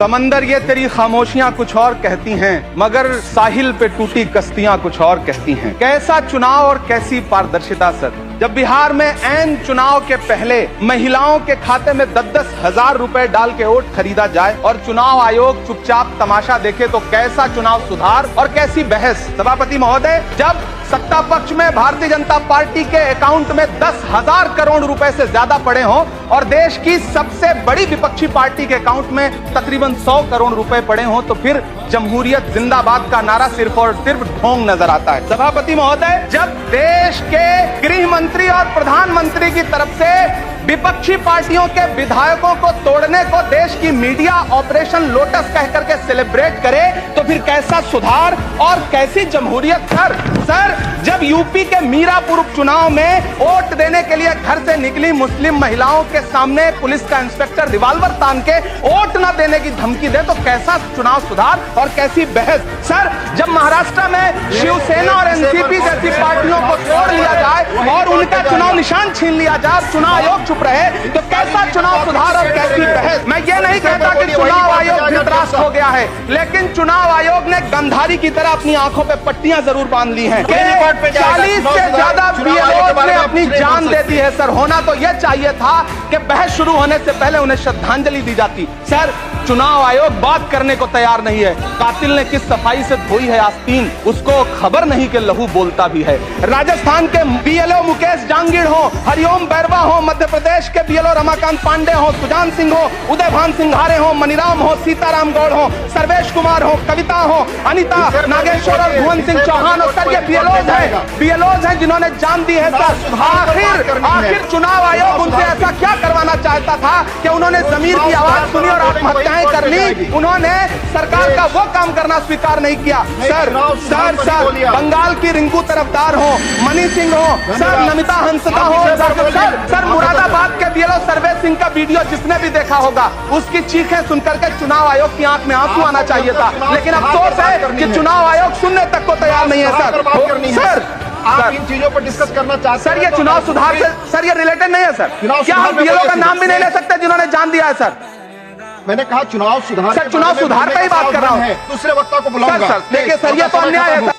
समंदर ये तेरी खामोशियां कुछ और कहती हैं, मगर साहिल पे टूटी कश्तियां कुछ और कहती हैं। कैसा चुनाव और कैसी पारदर्शिता सर, जब बिहार में ऐन चुनाव के पहले महिलाओं के खाते में 10-10 हजार रुपए डाल के वोट खरीदा जाए और चुनाव आयोग चुपचाप तमाशा देखे, तो कैसा चुनाव सुधार और कैसी बहस। सभापति महोदय, जब सत्ता पक्ष में भारतीय जनता पार्टी के अकाउंट में 10,000 करोड़ रुपए से ज्यादा पड़े हों और देश की सबसे बड़ी विपक्षी पार्टी के अकाउंट में तकरीबन 100 करोड़ रुपए पड़े हों, तो फिर जमहूरियत जिंदाबाद का नारा सिर्फ और सिर्फ ढोंग नजर आता है। सभापति महोदय, जब देश के गृह मंत्री और प्रधानमंत्री की तरफ से विपक्षी पार्टियों के विधायकों को तोड़ने को देश की मीडिया ऑपरेशन लोटस कह करके सेलिब्रेट करे, तो फिर कैसा सुधार और कैसी जमहूरियत। सर, जब यूपी के मीरापुर चुनाव में वोट देने के लिए घर से निकली मुस्लिम महिलाओं के सामने पुलिस का इंस्पेक्टर रिवॉल्वर तान के वोट न देने की धमकी दे, तो कैसा चुनाव सुधार और कैसी बहस। सर, जब महाराष्ट्र में शिवसेना और एनसीपी जैसी पार्टियों को तोड़ लिया जाए और उनका चुनाव निशान छीन लिया जाए, चुनाव आयोग चुप रहे, तो कैसा चुनाव सुधार और कैसी बहस। मैं ये नहीं कहता कि चुनाव आयोग धृतराष्ट्र हो गया है, लेकिन चुनाव आयोग ने गंधारी की तरह अपनी आंखों पे पट्टियां जरूर बांध ली हैं। 40 से ज्यादा बीएलओ ने अपनी जान दे दी है। सर, होना तो यह चाहिए था कि बहस शुरू होने से पहले उन्हें श्रद्धांजलि दी जाती। सर, चुनाव आयोग बात करने को तैयार नहीं है। कातिल ने किस सफाई से धोई है आस्तीन, उसको खबर नहीं कि लहू बोलता भी है। राजस्थान के बीएलओ मुकेश जांगीड़ हो, हरिओम बैरवा हो, मध्य प्रदेश के बीएलओ रमाकांत पांडे हो, सुजान सिंह हो, उदयभान सिंघारे हो, मनीराम हो, सीताराम गौड़ हो, सर्वेश कुमार हो, कविता हो, अनिता नागेश्वर और भुवन सिंह चौहान हो। सर, ये बीएलओज हैं जिन्होंने जान दी है। सर, आखिर चुनाव आयोग उनसे ऐसा क्या करवाना चाहता था कि उन्होंने जमीर की आवाज सुनी और आत्महत्याएं कर ली। उन्होंने सरकार का वो काम करना स्वीकार नहीं किया। सर, बंगाल की रिंकू तरफदार हो, मनी सिंह हो, सर नमिता हंसदा हो, सर मुरादाबाद के बीएलओ सर्वेश सिंह का वीडियो जिसने भी देखा होगा, उसकी चीखें सुनकर के चुनाव आयोग की आंख में आंसू आना चाहिए था। लेकिन अफसोस है कि चुनाव आयोग सुनने तक को तैयार नहीं है। सर, आप इन चीजों पर डिस्कस करना चाहते हैं। सर, ये चुनाव सुधार से सर ये रिलेटेड नहीं है। सर, क्या हम बीएलओ का नाम भी नहीं ले सकते जिन्होंने जान दिया है। सर, मैंने कहा चुनाव सुधार, सर चुनाव सुधार का ही बात कर रहा हूँ। दूसरे वक्ता को बुलाऊंगा। सर, देखिए सर, ये तो अन्याय है।